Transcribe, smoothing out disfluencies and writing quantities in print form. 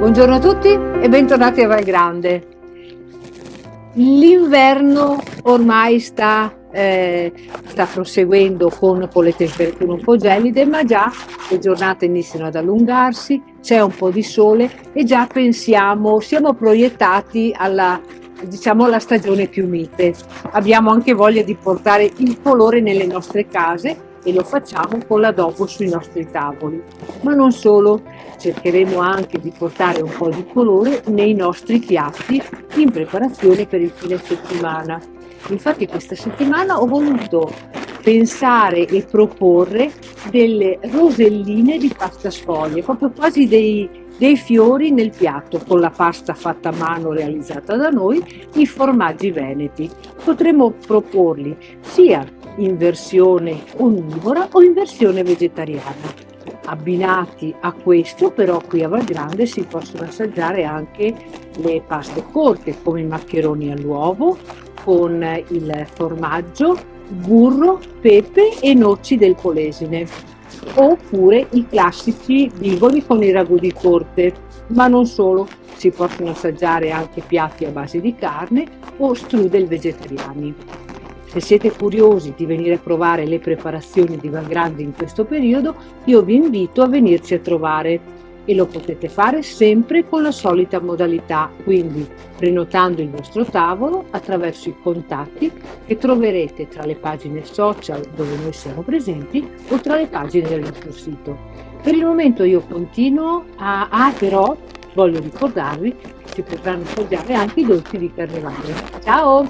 Buongiorno a tutti e bentornati a Val Grande. L'inverno ormai sta proseguendo con le temperature un po' gelide, ma già le giornate iniziano ad allungarsi, c'è un po' di sole e già siamo proiettati alla stagione più mite. Abbiamo anche voglia di portare il colore nelle nostre case e lo facciamo con l'adobo sui nostri tavoli. Ma non solo, cercheremo anche di portare un po' di colore nei nostri piatti in preparazione per il fine settimana. Infatti questa settimana ho voluto pensare e proporre delle roselline di pasta sfoglie, proprio quasi dei fiori nel piatto, con la pasta fatta a mano realizzata da noi, i formaggi veneti. Potremmo proporli sia in versione onnivora o in versione vegetariana. Abbinati a questo, però, qui a Val Grande si possono assaggiare anche le paste corte, come i maccheroni all'uovo con il formaggio, burro, pepe e noci del Polesine, oppure i classici bigoli con i ragù di corte. Ma non solo, si possono assaggiare anche piatti a base di carne o strudel vegetariani. Se siete curiosi di venire a provare le preparazioni di Val Grande in questo periodo, io vi invito a venirci a trovare e lo potete fare sempre con la solita modalità, quindi prenotando il vostro tavolo attraverso i contatti che troverete tra le pagine social dove noi siamo presenti o tra le pagine del nostro sito. Per il momento io continuo però voglio ricordarvi che si potranno assaggiare anche i dolci di carnevale. Ciao!